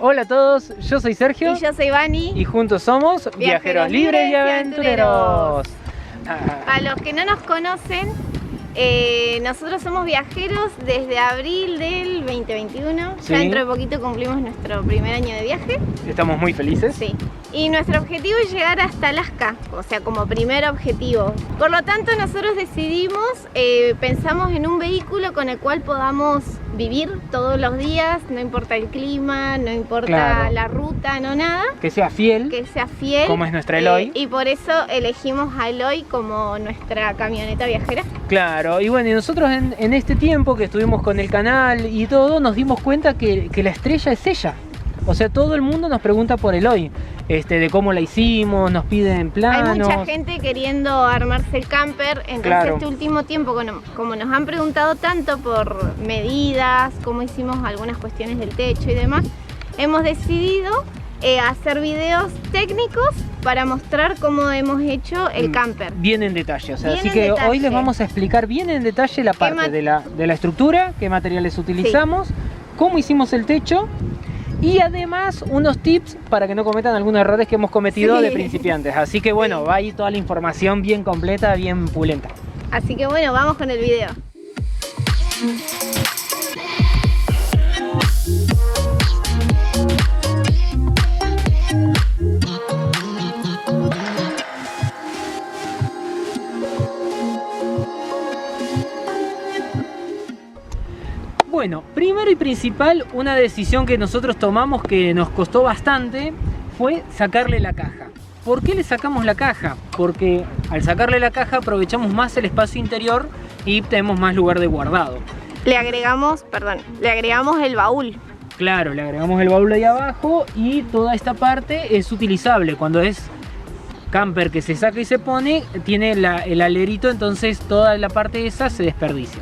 Hola a todos, yo soy Sergio. Y yo soy Vani. Y juntos somos Viajeros Libres y Aventureros. A los que no nos conocen, nosotros somos viajeros desde abril del 2021. Sí. Ya dentro de poquito cumplimos nuestro primer año de viaje. Estamos muy felices. Sí. Y nuestro objetivo es llegar hasta Alaska, o sea, como primer objetivo. Por lo tanto, nosotros decidimos, pensamos en un vehículo con el cual podamos vivir todos los días, no importa el clima, no importa la ruta, no nada. Que sea fiel. Que sea fiel. Como es nuestra Eloy. Y por eso elegimos a Eloy como nuestra camioneta viajera. Claro, y bueno, y nosotros en este tiempo que estuvimos con el canal y todo, nos dimos cuenta que la estrella es ella. O sea, todo el mundo nos pregunta por Eloy, de cómo la hicimos, nos piden planos. Hay mucha gente queriendo armarse el camper, entonces este último tiempo, como nos han preguntado tanto por medidas, cómo hicimos algunas cuestiones del techo y demás, hemos decidido hacer videos técnicos para mostrar cómo hemos hecho el camper. Bien en detalle, o sea, Bien así en que detalle. hoy les vamos a explicar bien en detalle la parte de la estructura, qué materiales utilizamos, cómo hicimos el techo. Y además unos tips para que no cometan algunos errores que hemos cometido de principiantes. Así que bueno, va ahí toda la información bien completa, bien pulenta. Así que bueno, vamos con el video. Bueno, primero y principal, una decisión que nosotros tomamos que nos costó bastante fue sacarle la caja. ¿Por qué le sacamos la caja? Porque al sacarle la caja aprovechamos más el espacio interior y tenemos más lugar de guardado. Le agregamos el baúl. Claro, le agregamos el baúl ahí abajo y toda esta parte es utilizable. Cuando es camper que se saca y se pone, tiene el alerito, entonces toda la parte esa se desperdicia.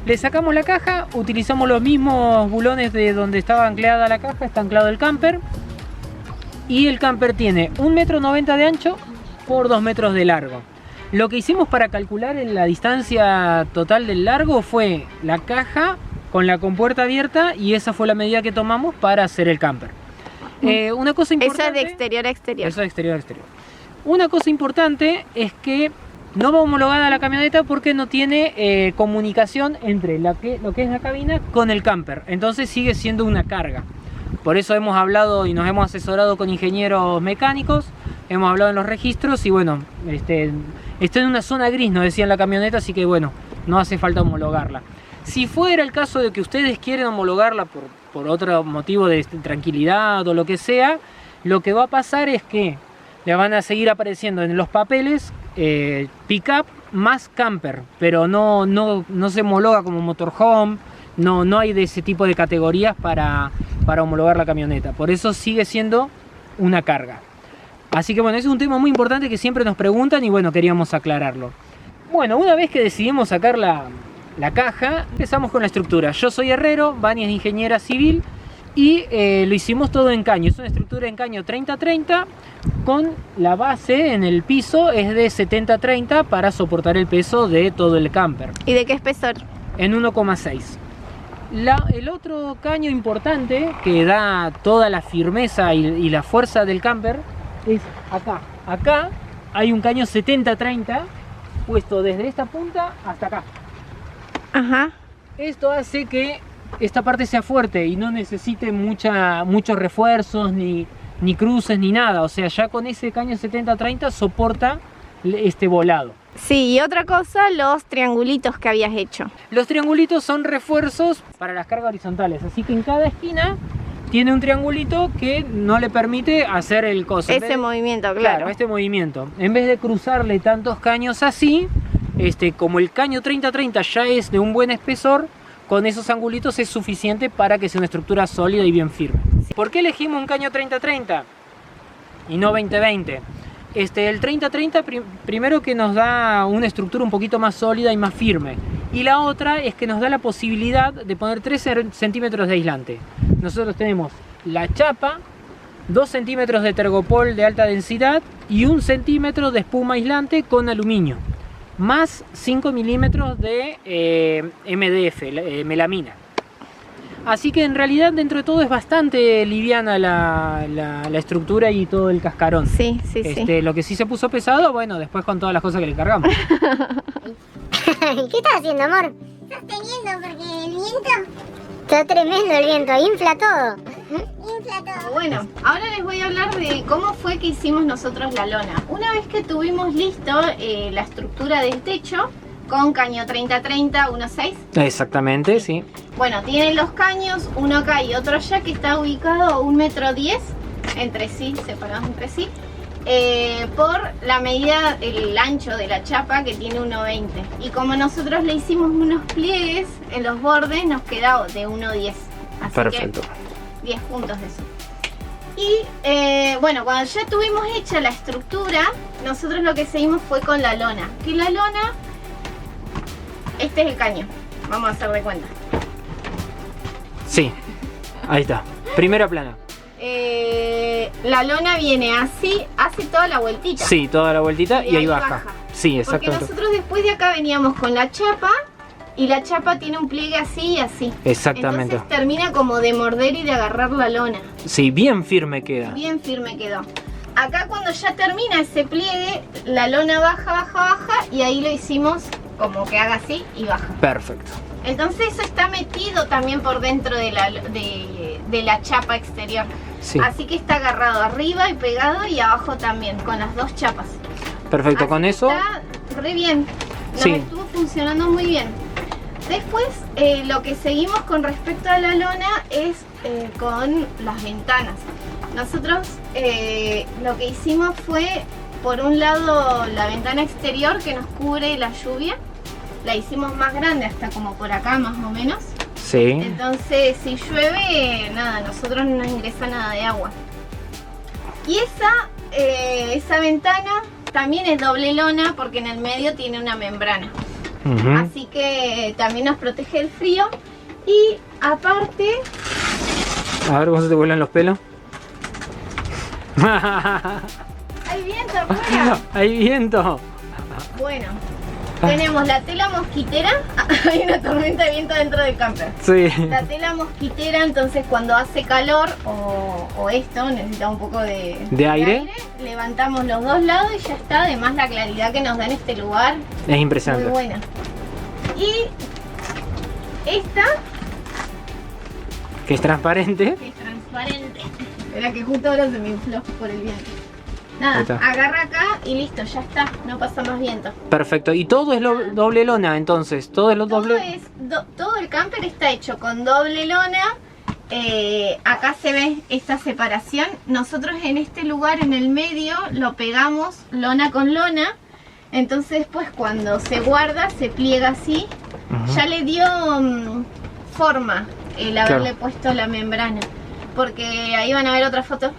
Le sacamos la caja, utilizamos los mismos bulones de donde estaba anclada la caja, está anclado el camper. Y el camper tiene 1,90 m de ancho por 2 metros de largo. Lo que hicimos para calcular la distancia total del largo fue la caja con la compuerta abierta y esa fue la medida que tomamos para hacer el camper. Una cosa importante... Eso es de exterior a exterior. Eso es de exterior a exterior. Una cosa importante es que no va homologada la camioneta porque no tiene comunicación entre lo que es la cabina con el camper. Entonces sigue siendo una carga. Por eso hemos hablado y nos hemos asesorado con ingenieros mecánicos. Hemos hablado en los registros y bueno, está en una zona gris, nos decían la camioneta, así que bueno, no hace falta homologarla. Si fuera el caso de que ustedes quieren homologarla por otro motivo de tranquilidad o lo que sea, lo que va a pasar es que le van a seguir apareciendo en los papeles pickup más camper, pero no se homologa como motorhome, no hay de ese tipo de categorías para homologar la camioneta, por eso sigue siendo una carga. Así que bueno, ese es un tema muy importante que siempre nos preguntan y bueno, queríamos aclararlo. Bueno, una vez que decidimos sacar la caja, empezamos con la estructura. Yo soy herrero, Vani es ingeniera civil y lo hicimos todo en caño. Es una estructura en caño 30-30 con la base en el piso es de 70-30 para soportar el peso de todo el camper. ¿Y de qué espesor? En 1,6. El otro caño importante que da toda la firmeza y la fuerza del camper es acá. Acá hay un caño 70-30 puesto desde esta punta hasta acá. Ajá. Esto hace que esta parte sea fuerte y no necesite muchos refuerzos ni cruces ni nada. O sea, ya con ese caño 70-30 soporta este volado. Sí, y otra cosa, los triangulitos que habías hecho. Los triangulitos son refuerzos para las cargas horizontales, así que en cada esquina tiene un triangulito que no le permite hacer el coso. Ese movimiento, claro. Este movimiento. En vez de cruzarle tantos caños así, como el caño 30-30 ya es de un buen espesor, con esos angulitos es suficiente para que sea una estructura sólida y bien firme. ¿Por qué elegimos un caño 30-30 y no 20-20? El 30-30 primero que nos da una estructura un poquito más sólida y más firme. Y la otra es que nos da la posibilidad de poner 3 centímetros de aislante. Nosotros tenemos la chapa, 2 centímetros de tergopol de alta densidad y 1 centímetro de espuma aislante con aluminio. Más 5 milímetros de MDF, melamina. Así que en realidad dentro de todo es bastante liviana la estructura y todo el cascarón. Sí. Lo que sí se puso pesado, bueno, después con todas las cosas que le cargamos. ¿Qué estás haciendo, amor? Sosteniendo porque el viento... Está tremendo el viento, infla todo. Infla todo. Bueno, ahora les voy a hablar de cómo fue que hicimos nosotros la lona. Una vez que tuvimos listo la estructura del techo con caño 30-30, 1.6. Exactamente, sí. Bueno, tienen los caños, uno acá y otro allá, que está ubicado a 1,10 m entre sí, separados entre sí. Por la medida, el ancho de la chapa, que tiene 1,20 m. Y como nosotros le hicimos unos pliegues en los bordes, nos queda de 1,10 m. Así perfecto. que 10 puntos de eso. Y bueno, cuando ya tuvimos hecha la estructura, nosotros lo que seguimos fue con la lona. Que la lona, este es el caño, vamos a hacer de cuenta. Sí, ahí está, primera plana. La lona viene así, hace toda la vueltita. Sí, toda la vueltita y ahí baja. Sí, Porque exactamente. nosotros después de acá veníamos con la chapa y la chapa tiene un pliegue así y así. Exactamente. Entonces termina como de morder y de agarrar la lona. Sí, bien firme queda. Bien firme quedó. Acá cuando ya termina ese pliegue, la lona baja y ahí lo hicimos como que haga así y baja. Perfecto. Entonces eso está metido también por dentro de la chapa exterior. Sí. Así que está agarrado arriba y pegado y abajo también, con las dos chapas. Perfecto, Así con que eso. está re bien. Nos Sí. estuvo funcionando muy bien. Después lo que seguimos con respecto a la lona es con las ventanas. Nosotros lo que hicimos fue, por un lado, la ventana exterior que nos cubre la lluvia. La hicimos más grande, hasta como por acá más o menos. Sí. Entonces si llueve, nada, nosotros no nos ingresa nada de agua. Y esa ventana también es doble lona porque en el medio tiene una membrana. Ujú. Así que también nos protege del frío. Y aparte, A ver cómo se te vuelan los pelos. hay viento afuera. Hay viento. Bueno, tenemos la tela mosquitera. Hay una tormenta de viento dentro del camper. Sí. La tela mosquitera, entonces cuando hace calor o esto necesita un poco de aire, levantamos los dos lados y ya está. Además la claridad que nos da en este lugar, es muy impresionante. buena. Y esta, Que es transparente. que es transparente. Espera que justo ahora se me infló por el viento. Ahí Nada, está. agarra acá y listo, ya está, no pasa más viento. Perfecto. Y todo es doble lona, entonces. Todo es doble. Todo el camper está hecho con doble lona. Acá se ve esta separación. Nosotros en este lugar, en el medio, lo pegamos lona con lona. Entonces después cuando se guarda, se pliega así. Ujú. Ya le dio forma el haberle Claro. puesto la membrana. Porque ahí van a ver otra foto.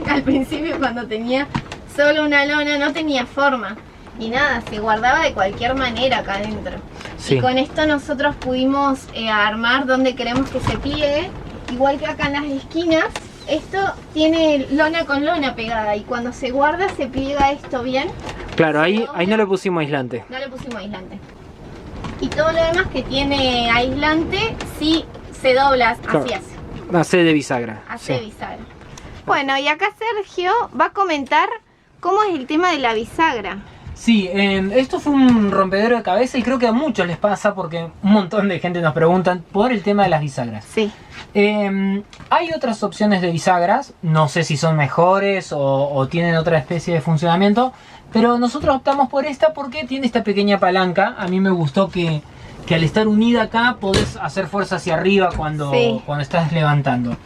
Al principio, cuando tenía solo una lona, no tenía forma. Y nada, se guardaba de cualquier manera acá adentro. Sí. Y con esto nosotros pudimos armar donde queremos que se pliegue. Igual que acá en las esquinas, esto tiene lona con lona pegada. Y cuando se guarda, se pliega esto bien. Claro, ahí no le pusimos aislante. No le pusimos aislante. Y todo lo demás que tiene aislante, sí se dobla, así Claro. hace. Hace de bisagra. Hace Sí. bisagra. Bueno, y acá Sergio va a comentar cómo es el tema de la bisagra. Sí, esto fue un rompedero de cabeza y creo que a muchos les pasa porque un montón de gente nos preguntan por el tema de las bisagras. Sí. Hay otras opciones de bisagras, no sé si son mejores o tienen otra especie de funcionamiento, pero nosotros optamos por esta porque tiene esta pequeña palanca. A mí me gustó que al estar unida acá podés hacer fuerza hacia arriba cuando estás levantando.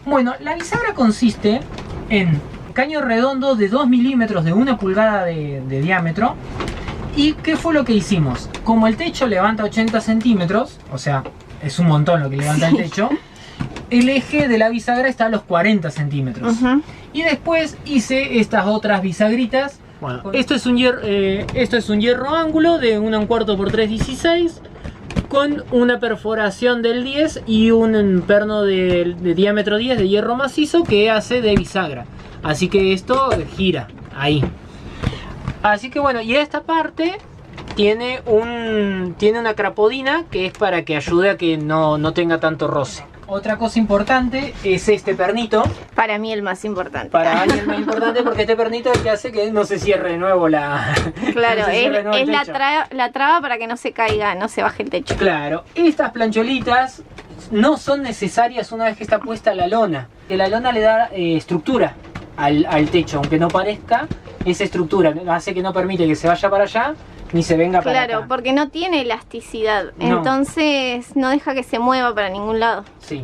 Bueno, la bisagra consiste en caño redondo de 2 milímetros de 1 pulgada de diámetro. ¿Y qué fue lo que hicimos? Como el techo levanta 80 centímetros, o sea, es un montón lo que levanta el techo, el eje de la bisagra está a los 40 centímetros. Y después hice estas otras bisagritas. Bueno, esto es un hierro ángulo de 1 1/4 por 3,16 con una perforación del 10 y un perno de diámetro 10 de hierro macizo que hace de bisagra. Así que esto gira ahí. Así que bueno, y esta parte tiene una crapodina que es para que ayude a que no tenga tanto roce. Otra cosa importante es este pernito. Para mí el más importante. Para alguien más importante porque este pernito es el que hace que no se cierre de nuevo la... Claro, no se cierre de nuevo es el techo. la traba para que no se caiga, no se baje el techo. Claro, estas plancholitas no son necesarias una vez que está puesta la lona. Que la lona le da estructura al techo, aunque no parezca, esa estructura hace que no permite que se vaya para allá ni se venga para acá. Claro, porque no tiene elasticidad, No. Entonces no deja que se mueva para ningún lado. Sí.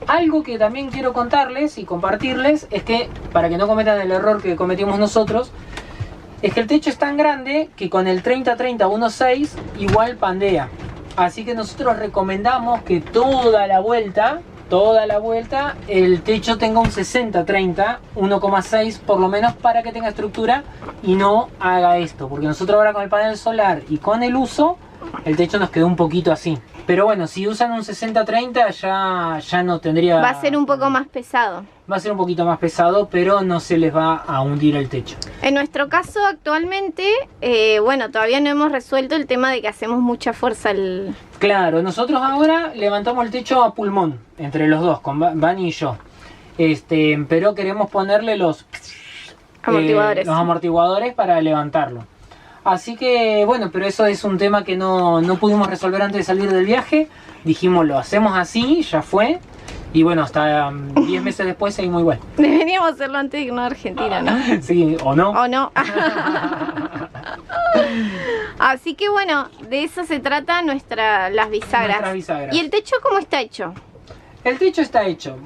Algo que también quiero contarles y compartirles es que, para que no cometan el error que cometimos nosotros, es que el techo es tan grande que con el 30-30-1.6 igual pandea. Así que nosotros recomendamos que toda la vuelta, el techo tenga un 60-30, 1.6 por lo menos, para que tenga estructura y no haga esto. Porque nosotros ahora con el panel solar y con el uso, el techo nos quedó un poquito así. Pero bueno, si usan un 60-30 ya no tendría... Va a ser un poco más pesado. Va a ser un poquito más pesado, pero no se les va a hundir el techo. En nuestro caso actualmente, bueno, todavía no hemos resuelto el tema de que hacemos mucha fuerza al... Claro, nosotros ahora levantamos el techo a pulmón, entre los dos, con Vani y yo. Pero queremos ponerle los amortiguadores para levantarlo. Así que bueno, pero eso es un tema que no pudimos resolver antes de salir del viaje. Dijimos, lo hacemos así, ya fue. Y bueno, hasta 10 meses después seguimos igual. Deberíamos hacerlo antes de irnos a Argentina, ¿no? Sí, o no. ¿O no? Así que bueno, de eso se trata las bisagras. Nuestras bisagras. ¿Y el techo cómo está hecho? El techo está hecho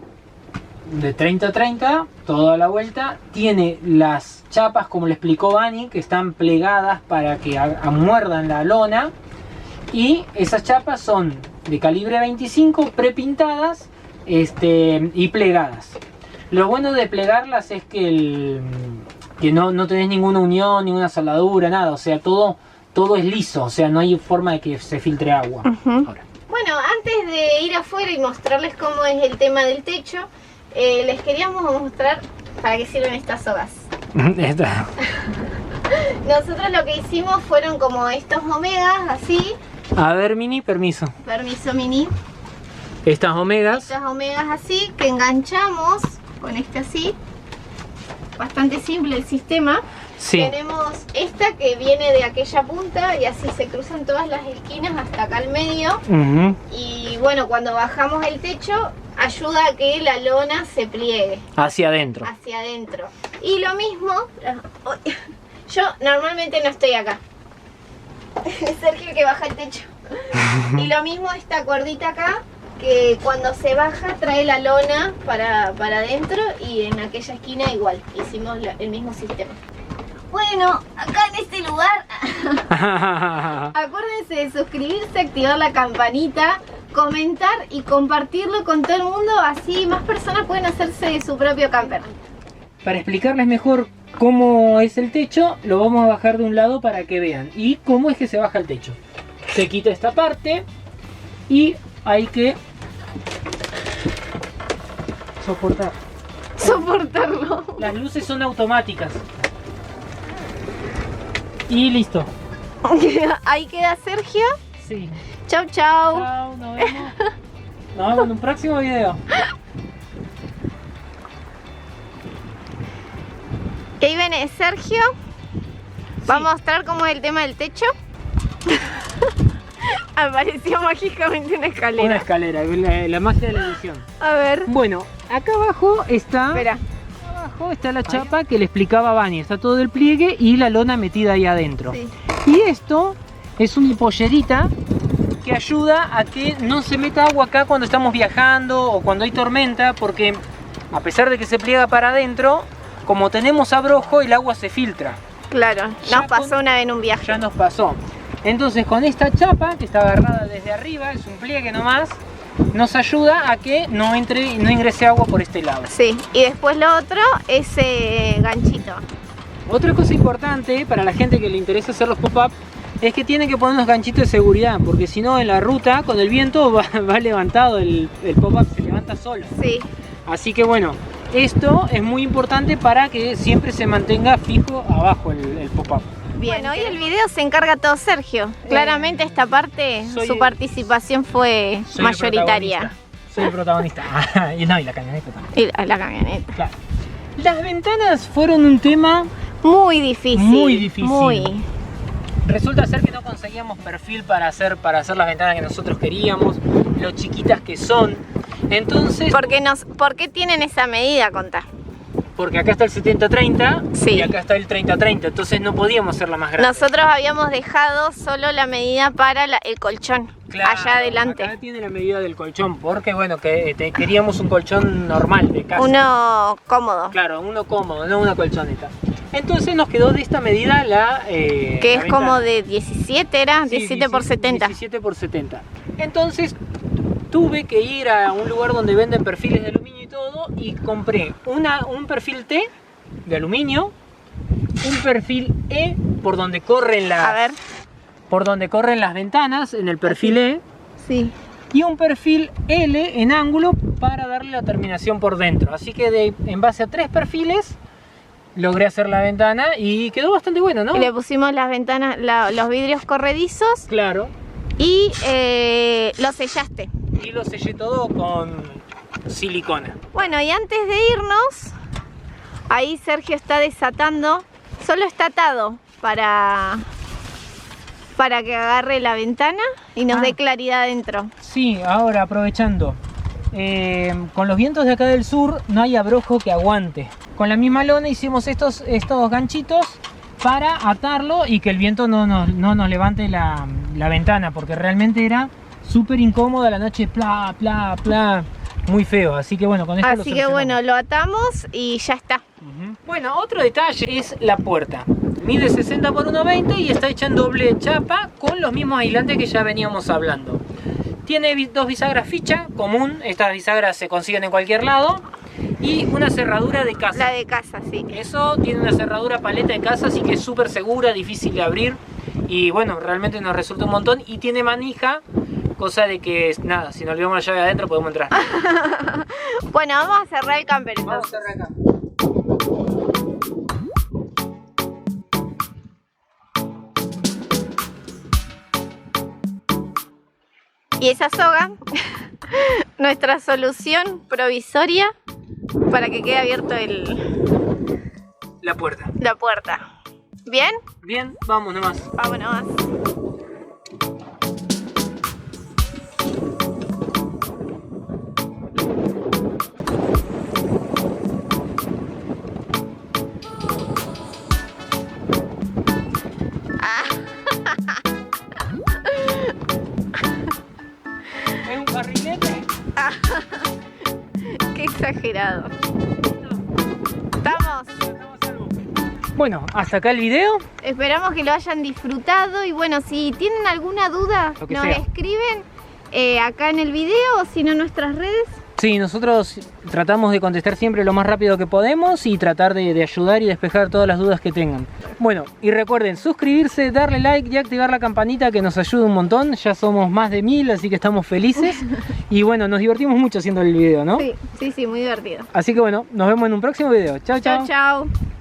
de 30-30, toda la vuelta. Tiene las chapas, como le explicó Vani, que están plegadas para que muerdan la lona. Y esas chapas son de calibre 25, prepintadas y plegadas. Lo bueno de plegarlas es que no tenés ninguna unión, ninguna soldadura, nada. O sea, todo es liso, o sea, no hay forma de que se filtre agua. Ahora. Bueno, antes de ir afuera y mostrarles cómo es el tema del techo, les queríamos mostrar para qué sirven estas sogas. Nosotros lo que hicimos fueron como estos omegas, así. A ver, Mini, permiso. Permiso, Mini. Estas omegas así, que enganchamos con así. Bastante simple el sistema. Sí. Tenemos esta que viene de aquella punta y así se cruzan todas las esquinas hasta acá al medio. Y bueno, cuando bajamos el techo ayuda a que la lona se pliegue hacia adentro. Y lo mismo, yo normalmente no estoy acá. Es Sergio el que baja el techo. Y lo mismo esta cordita acá, que cuando se baja trae la lona para adentro, y en aquella esquina igual, hicimos el mismo sistema. Bueno, acá en este lugar, acuérdense de suscribirse, activar la campanita, comentar y compartirlo con todo el mundo, así más personas pueden hacerse de su propio camper. Para explicarles mejor cómo es el techo, lo vamos a bajar de un lado para que vean. ¿Y cómo es que se baja el techo? Se quita esta parte y hay que soportarlo. Las luces son automáticas. Y listo. Ahí queda Sergio. Sí. Chau, chau. Chau, nos vemos. Nos vemos en un próximo video. Y ahí viene Sergio. Va a mostrar cómo es el tema del techo. Apareció mágicamente una escalera. Una escalera, la magia de la edición. A ver. Bueno, acá abajo está... Espera. Abajo está la chapa que le explicaba Vani. Está todo el pliegue y la lona metida ahí adentro. Sí. Y esto es una pollerita que ayuda a que no se meta agua acá cuando estamos viajando o cuando hay tormenta, porque a pesar de que se pliega para adentro, como tenemos abrojo, el agua se filtra. Claro, nos pasó una vez en un viaje. Ya nos pasó. Entonces con esta chapa que está agarrada desde arriba, es un pliegue nomás, nos ayuda a que no ingrese agua por este lado. Sí, y después lo otro, ese ganchito. Otra cosa importante para la gente que le interesa hacer los pop-up es que tienen que poner unos ganchitos de seguridad, porque si no en la ruta con el viento va levantado, el pop-up se levanta solo. Sí. Así que bueno, esto es muy importante para que siempre se mantenga fijo abajo el pop-up. Bien, bueno, hoy el video se encarga todo Sergio. Claramente esta parte, su participación fue mayoritaria. soy el protagonista. Y no, y la camioneta también. Y la camioneta. Claro. Las ventanas fueron un tema Muy difícil. muy difícil. Muy. Resulta ser que no conseguíamos perfil para hacer las ventanas que nosotros queríamos, lo chiquitas que son. Entonces, ¿Por qué tienen esa medida, contá? porque acá está el 70-30 Sí. y acá está el 30-30, entonces no podíamos hacerla más grande. Nosotros habíamos dejado solo la medida para el colchón, Claro, allá adelante. Acá tiene la medida del colchón, porque bueno, queríamos un colchón normal de casa. Uno cómodo. Claro, uno cómodo, no una colchoneta. Entonces nos quedó de esta medida Que la es como ventana. de 17, ¿era? Sí, 17 por 70. 17 por 70. Entonces tuve que ir a un lugar donde venden perfiles de aluminio y todo, y compré un perfil T de aluminio, un perfil E por donde corren A ver. las ventanas en el perfil E, Sí. y un perfil L en ángulo para darle la terminación por dentro. Así que en base a 3 perfiles logré hacer la ventana y quedó bastante bueno, ¿no? Y le pusimos las ventanas, los vidrios corredizos Claro. y lo sellaste. Y lo sellé todo con silicona. Bueno, y antes de irnos, ahí Sergio está desatando, solo está atado para que agarre la ventana y nos dé claridad adentro. Sí, ahora aprovechando. Con los vientos de acá del sur no hay abrojo que aguante. Con la misma lona hicimos estos ganchitos para atarlo y que el viento no nos levante la ventana, porque realmente era súper incómoda la noche, pla, pla, pla, muy feo. Así que bueno, con esto Así que bueno, lo atamos y ya está. Bueno, otro detalle es la puerta. Mide 60 por 1,20 y está hecha en doble chapa con los mismos aislantes que ya veníamos hablando. Tiene 2 bisagras ficha común, estas bisagras se consiguen en cualquier lado, y una cerradura de casa. La de casa, sí. Eso tiene una cerradura paleta de casa, así que es súper segura, difícil de abrir, y bueno, realmente nos resulta un montón. Y tiene manija, cosa de que nada, si nos olvidamos la llave adentro podemos entrar. Bueno, vamos a cerrar el camper Vamos entonces. a cerrar acá. Y esa soga, nuestra solución provisoria para que quede abierto La puerta. la puerta. ¿Bien? Bien, vamos nomás. Vámonos. ¿Es un carrilete? Qué exagerado. Estamos. Bueno, hasta acá el video. Esperamos que lo hayan disfrutado y bueno, si tienen alguna duda Lo que nos sea. escriben acá en el video o si no en nuestras redes. Sí, nosotros tratamos de contestar siempre lo más rápido que podemos y tratar de ayudar y despejar todas las dudas que tengan. Bueno, y recuerden suscribirse, darle like y activar la campanita, que nos ayuda un montón. Ya somos más de 1000, así que estamos felices. Y bueno, nos divertimos mucho haciendo el video, ¿no? Sí, muy divertido. Así que bueno, nos vemos en un próximo video. Chao, chao. Chao, chao.